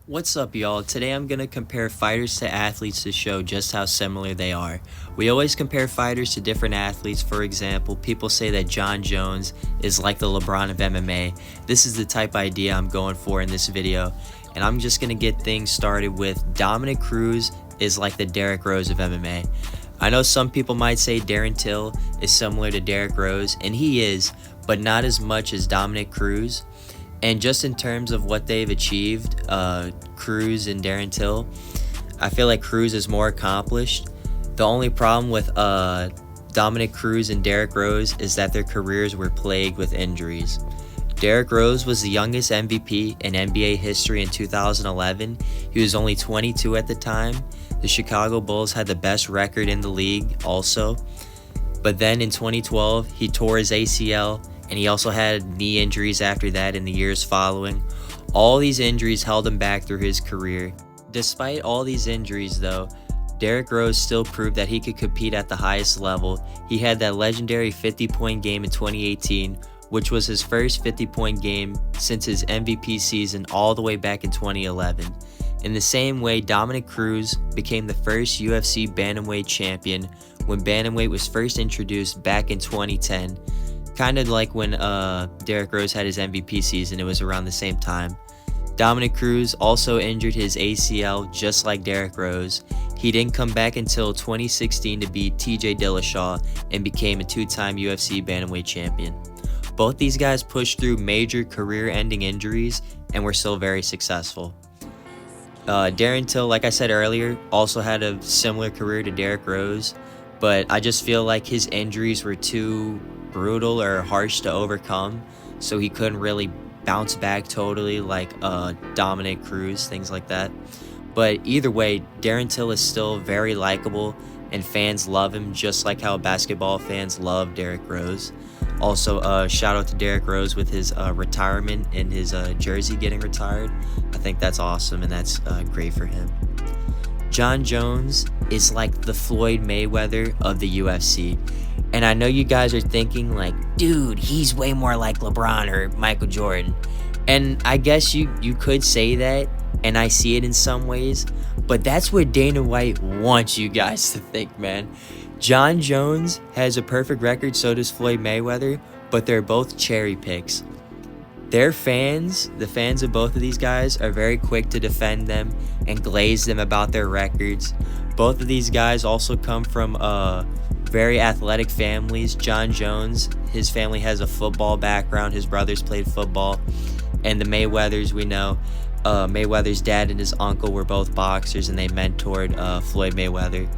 What's up, y'all? Today I'm gonna compare fighters to athletes to show just how similar they are. We always compare fighters to different athletes. For example, people say that Jon Jones is like the LeBron of MMA. This is the type idea I'm going for in this video, and I'm just gonna get things started with Dominick Cruz is like the Derrick Rose of MMA. I know some people might say Darren Till is similar to Derrick Rose, and he is, but not as much as Dominick Cruz. And just in terms of what they've achieved, Cruz and Darren Till, I feel like Cruz is more accomplished. The only problem with Dominick Cruz and Derrick Rose is that their careers were plagued with injuries. Derrick Rose was the youngest MVP in NBA history in 2011. He was only 22 at the time. The Chicago Bulls had the best record in the league also. But then in 2012, he tore his ACL, and he also had knee injuries after that in the years following. All these injuries held him back through his career. Despite all these injuries though, Derrick Rose still proved that he could compete at the highest level. He had that legendary 50-point game in 2018, which was his first 50-point game since his MVP season all the way back in 2011. In the same way, Dominick Cruz became the first UFC Bantamweight champion when Bantamweight was first introduced back in 2010. Kind of like when Derrick Rose had his MVP season, it was around the same time. Dominick Cruz also injured his ACL just like Derrick Rose. He didn't come back until 2016 to beat TJ Dillashaw and became a two-time UFC Bantamweight champion. Both these guys pushed through major career-ending injuries and were still very successful. Darren Till, like I said earlier, also had a similar career to Derrick Rose, but I just feel like his injuries were too brutal or harsh to overcome, so he couldn't really bounce back totally like Dominick Cruz, things like that. But either way, Darren Till is still very likable and fans love him just like how basketball fans love Derrick Rose. Also, shout out to Derrick Rose with his retirement and his jersey getting retired. I think that's awesome and that's great for him. Jon Jones is like the Floyd Mayweather of the UFC. And I know you guys are thinking like, dude, he's way more like LeBron or Michael Jordan. And I guess you could say that, and I see it in some ways, but that's what Dana White wants you guys to think, man. Jon Jones has a perfect record, so does Floyd Mayweather, but they're both cherry picks. Their fans, the fans of both of these guys, are very quick to defend them and glaze them about their records. Both of these guys also come from very athletic families. Jon Jones, his family has a football background. His brothers played football. And the Mayweathers, we know, Mayweather's dad and his uncle were both boxers, and they mentored Floyd Mayweather.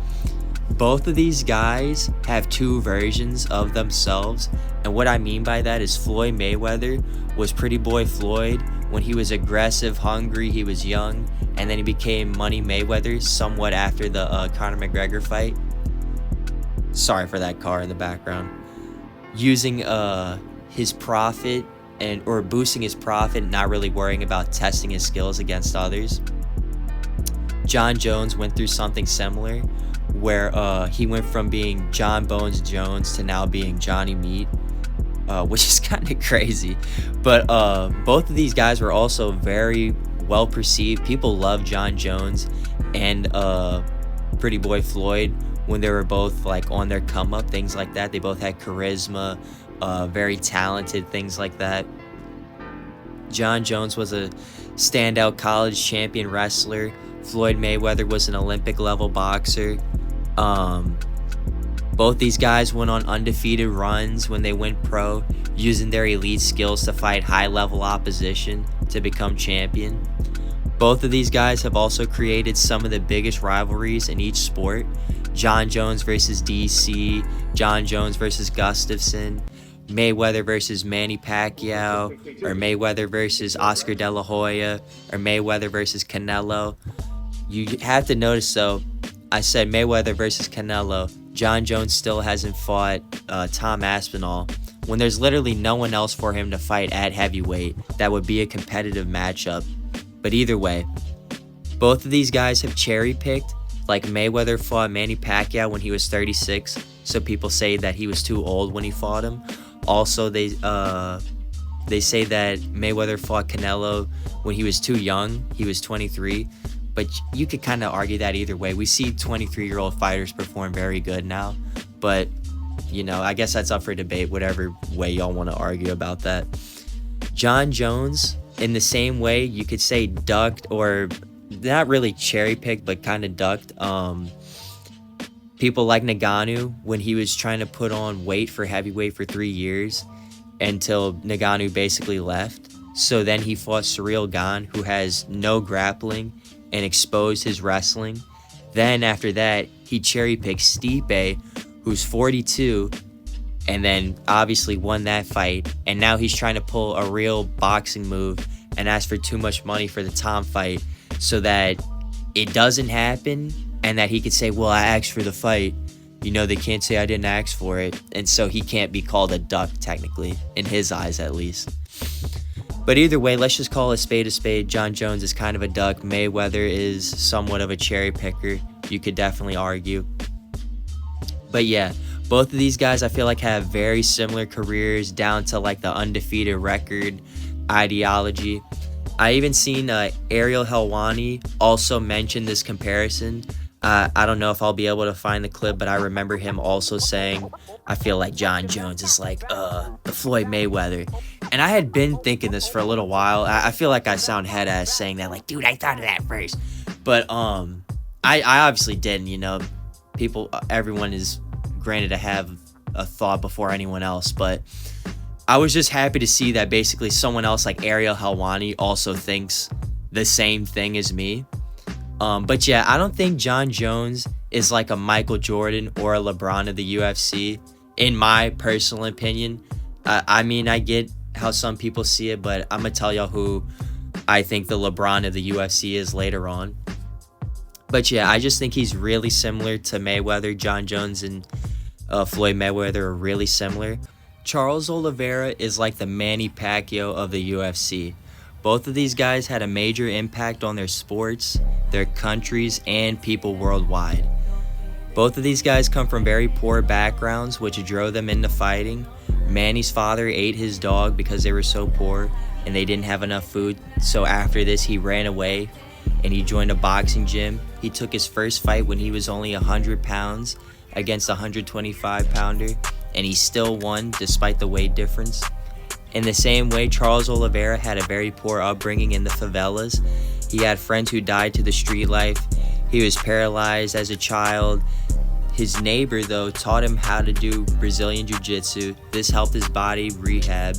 Both of these guys have two versions of themselves, and what I mean by that is Floyd Mayweather was Pretty Boy Floyd when he was aggressive, hungry, he was young, and then he became Money Mayweather somewhat after the Conor McGregor fight. Sorry for that car in the background. Using his profit or boosting his profit, not really worrying about testing his skills against others. Jon Jones went through something similar, where he went from being John Bones Jones to now being Johnny Meat, which is kind of crazy. But both of these guys were also very well perceived. People love Jon Jones and Pretty Boy Floyd when they were both like on their come up, things like that. They both had charisma, very talented, things like that. Jon Jones was a standout college champion wrestler. Floyd Mayweather was an Olympic level boxer. Both these guys went on undefeated runs when they went pro, using their elite skills to fight high level opposition to become champion. Both of these guys have also created some of the biggest rivalries in each sport. Jon Jones versus DC, Jon Jones versus Gustafsson, Mayweather versus Manny Pacquiao, or Mayweather versus Oscar De La Hoya, or Mayweather versus Canelo. You have to notice though, I said Mayweather versus Canelo. Jon Jones still hasn't fought Tom Aspinall when there's literally no one else for him to fight at heavyweight that would be a competitive matchup. But either way, both of these guys have cherry-picked. Like Mayweather fought Manny Pacquiao when he was 36, so people say that he was too old when he fought him. Also, They say that Mayweather fought Canelo when he was too young. He was 23. But you could kind of argue that either way. We see 23-year-old fighters perform very good now. But, I guess that's up for debate, whatever way y'all want to argue about that. Jon Jones, in the same way, you could say ducked, or not really cherry-picked, but kind of ducked. People like Ngannou, when he was trying to put on weight for heavyweight for 3 years until Ngannou basically left. So then he fought Ciryl Gane, who has no grappling, and exposed his wrestling. Then after that, he cherry-picked Stipe, who's 42, and then obviously won that fight. And now he's trying to pull a real boxing move and ask for too much money for the Tom fight so that it doesn't happen, and that he could say, well, I asked for the fight. They can't say I didn't ask for it. And so he can't be called a duck, technically, in his eyes at least. But either way, let's just call a spade a spade. Jon Jones is kind of a duck. Mayweather is somewhat of a cherry picker. You could definitely argue. But yeah, both of these guys I feel like have very similar careers down to like the undefeated record, ideology. I even seen Ariel Helwani also mention this comparison. I don't know if I'll be able to find the clip, but I remember him also saying, I feel like Jon Jones is like the Floyd Mayweather. And I had been thinking this for a little while. I feel like I sound head ass saying that, like, dude, I thought of that first. But I obviously didn't, everyone is granted to have a thought before anyone else. But I was just happy to see that basically someone else like Ariel Helwani also thinks the same thing as me. But yeah, I don't think Jon Jones is like a Michael Jordan or a LeBron of the UFC, in my personal opinion. I mean, I get how some people see it, but I'm going to tell y'all who I think the LeBron of the UFC is later on. But yeah, I just think he's really similar to Mayweather. Jon Jones and Floyd Mayweather are really similar. Charles Oliveira is like the Manny Pacquiao of the UFC. Both of these guys had a major impact on their sports, their countries, and people worldwide. Both of these guys come from very poor backgrounds, which drove them into fighting. Manny's father ate his dog because they were so poor and they didn't have enough food. So after this, he ran away and he joined a boxing gym. He took his first fight when he was only 100 pounds against a 125-pounder, and he still won despite the weight difference. In the same way, Charles Oliveira had a very poor upbringing in the favelas. He had friends who died to the street life. He was paralyzed as a child. His neighbor, though, taught him how to do Brazilian Jiu-Jitsu. This helped his body rehab,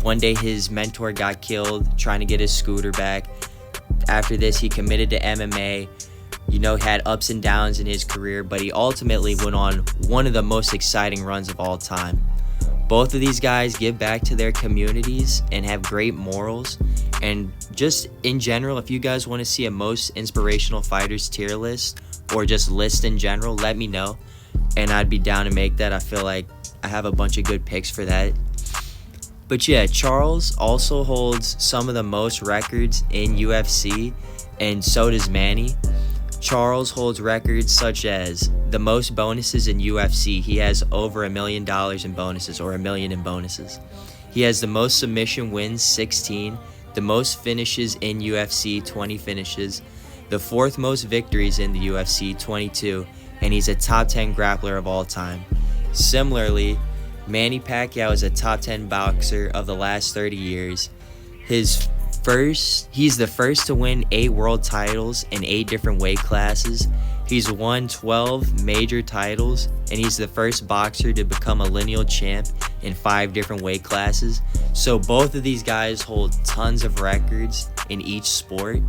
One day his mentor got killed trying to get his scooter back. After this, he committed to MMA. Had ups and downs in his career, but he ultimately went on one of the most exciting runs of all time. Both of these guys give back to their communities and have great morals. And just in general, if you guys want to see a most inspirational fighters tier list or just list in general, let me know. And I'd be down to make that. I feel like I have a bunch of good picks for that. But yeah, Charles also holds some of the most records in UFC, and so does Manny. Charles holds records such as the most bonuses in UFC. He has over $1 million in bonuses, or $1 million in bonuses. He has the most submission wins, 16. The most finishes in UFC, 20 finishes. The fourth most victories in the UFC, 22. And he's a top 10 grappler of all time. Similarly, Manny Pacquiao is a top 10 boxer of the last 30 years. He's the first to win 8 world titles in 8 different weight classes. He's won 12 major titles, and he's the first boxer to become a lineal champ in 5 different weight classes. So both of these guys hold tons of records in each sport,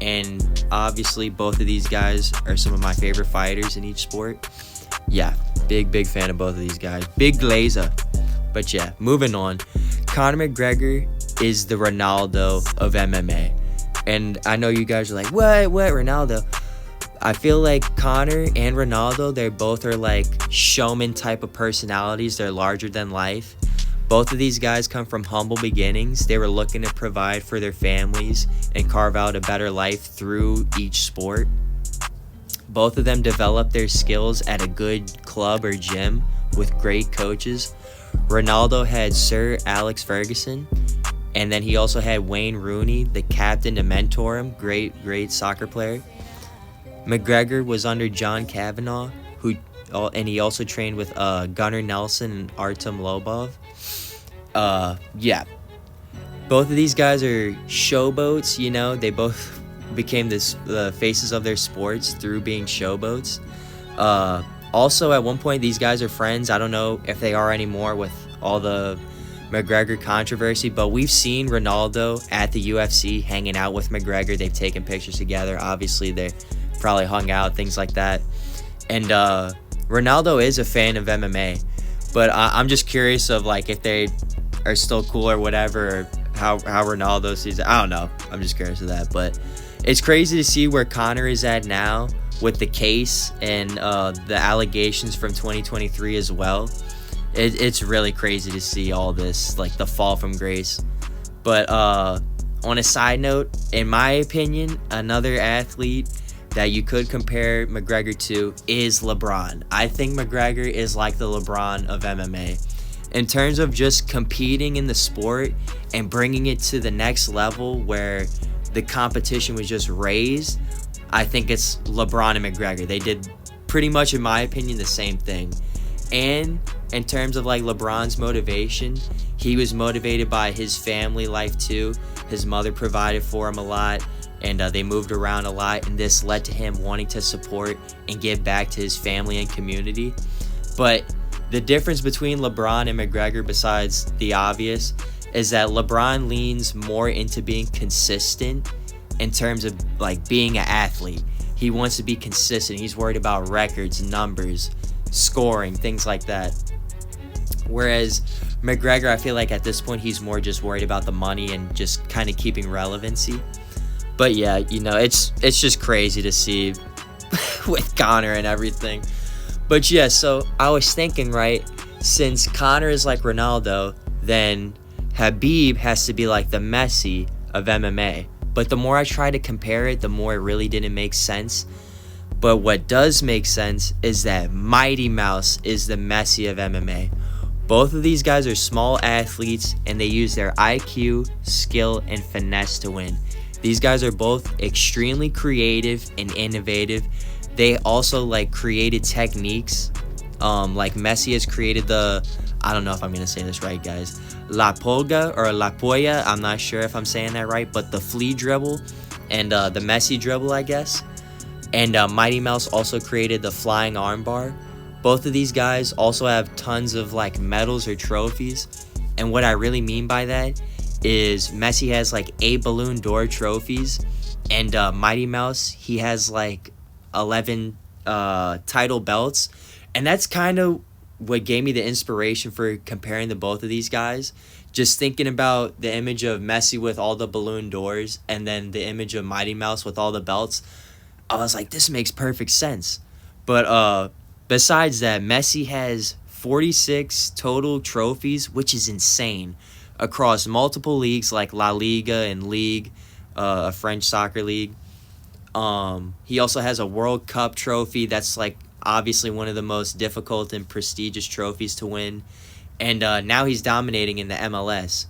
and obviously both of these guys are some of my favorite fighters in each sport. Yeah, big fan of both of these guys. Big glazer. But yeah, moving on. Conor McGregor is the Ronaldo of MMA. And I know you guys are like, what, Ronaldo? I feel like Conor and Ronaldo, they both are like showman type of personalities. They're larger than life. Both of these guys come from humble beginnings. They were looking to provide for their families and carve out a better life through each sport. Both of them developed their skills at a good club or gym with great coaches. Ronaldo had Sir Alex Ferguson, and then he also had Wayne Rooney, the captain, to mentor him. Great soccer player. McGregor was under John Kavanagh, and he also trained with Gunnar Nelson and Artem Lobov. Yeah, both of these guys are showboats. They both became the faces of their sports through being showboats. Also, at one point, these guys are friends. I don't know if they are anymore with all the McGregor controversy, but we've seen Ronaldo at the UFC hanging out with McGregor. They've taken pictures together. Obviously, they probably hung out, things like that. And Ronaldo is a fan of MMA, but I'm just curious of if they are still cool or whatever, or how Ronaldo sees it. I don't know. I'm just curious of that. But it's crazy to see where Conor is at now with the case and the allegations from 2023 as well. It's really crazy to see all this, the fall from grace. But on a side note, in my opinion, another athlete that you could compare McGregor to is LeBron. I think McGregor is like the LeBron of MMA. In terms of just competing in the sport and bringing it to the next level where the competition was just raised, I think it's LeBron and McGregor. They did pretty much, in my opinion, the same thing. And in terms of LeBron's motivation, he was motivated by his family life too. His mother provided for him a lot, and they moved around a lot, and this led to him wanting to support and give back to his family and community. But the difference between LeBron and McGregor, besides the obvious, is that LeBron leans more into being consistent in terms of being an athlete. He wants to be consistent. He's worried about records, numbers, scoring, things like that. Whereas McGregor, I feel like at this point he's more just worried about the money and just kind of keeping relevancy. But yeah, it's just crazy to see with Conor and everything. But yeah, so I was thinking, right, since Conor is like Ronaldo, then Khabib has to be like the Messi of MMA. But the more I tried to compare it, the more it really didn't make sense. But what does make sense is that Mighty Mouse is the Messi of MMA. Both of these guys are small athletes, and they use their IQ, skill, and finesse to win. These guys are both extremely creative and innovative. They also created techniques. Messi has created I don't know if I'm going to say this right, guys. La Polga or La Polla. I'm not sure if I'm saying that right, but the flea dribble and the Messi dribble, I guess. And Mighty Mouse also created the flying armbar. Both of these guys also have tons of medals or trophies. And what I really mean by that is Messi has 8 Ballon d'Or trophies, and Mighty Mouse, he has 11 title belts. And that's kind of what gave me the inspiration for comparing the both of these guys. Just thinking about the image of Messi with all the Ballon d'Ors and then the image of Mighty Mouse with all the belts, I was like, this makes perfect sense. But besides that, Messi has 46 total trophies, which is insane, across multiple leagues like La Liga and Ligue, a French soccer league. He also has a World Cup trophy that's obviously one of the most difficult and prestigious trophies to win. And now he's dominating in the MLS.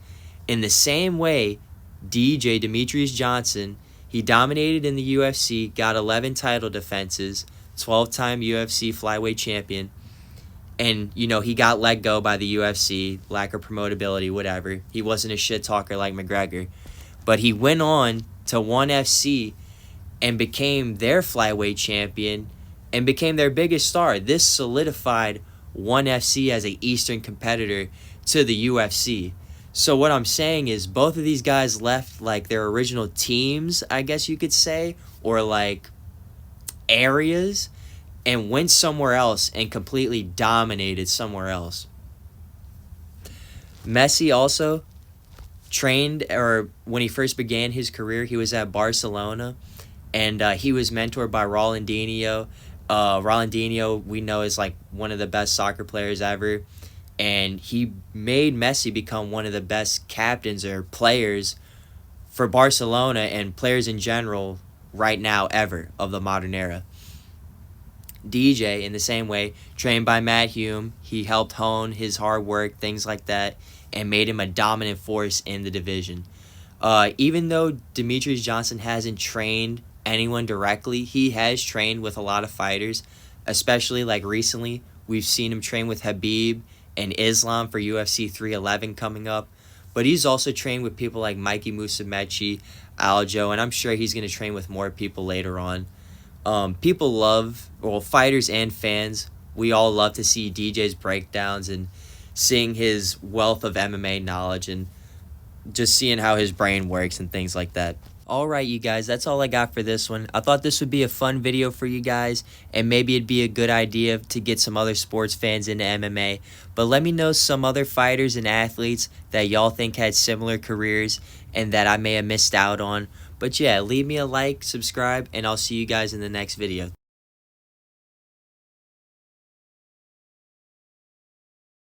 In the same way, DJ, Demetrius Johnson, he dominated in the UFC, got 11 title defenses, 12-time UFC flyweight champion. And, he got let go by the UFC, lack of promotability, whatever. He wasn't a shit talker like McGregor. But he went on to ONE FC and became their flyweight champion and became their biggest star. This solidified ONE FC as an Eastern competitor to the UFC. So what I'm saying is both of these guys left their original teams, I guess you could say, or areas, and went somewhere else and completely dominated somewhere else. Messi also trained, or when he first began his career, he was at Barcelona, and he was mentored by Ronaldinho. Ronaldinho, we know, is one of the best soccer players ever, and he made Messi become one of the best captains or players for Barcelona and players in general right now ever of the modern era. DJ, in the same way, trained by Matt Hume. He helped hone his hard work, things like that, and made him a dominant force in the division. Even though Demetrius Johnson hasn't trained anyone directly, he has trained with a lot of fighters, especially like recently. We've seen him train with Habib and Islam for UFC 311 coming up. But he's also trained with people like Mikey Musumeci, Aljo, and I'm sure he's going to train with more people later on. People love, well, fighters and fans, we all love to see DJ's breakdowns and seeing his wealth of MMA knowledge and just seeing how his brain works and things like that. Alright, you guys, that's all I got for this one. I thought this would be a fun video for you guys, and maybe it'd be a good idea to get some other sports fans into MMA. But let me know some other fighters and athletes that y'all think had similar careers and that I may have missed out on. But yeah, leave me a like, subscribe, and I'll see you guys in the next video.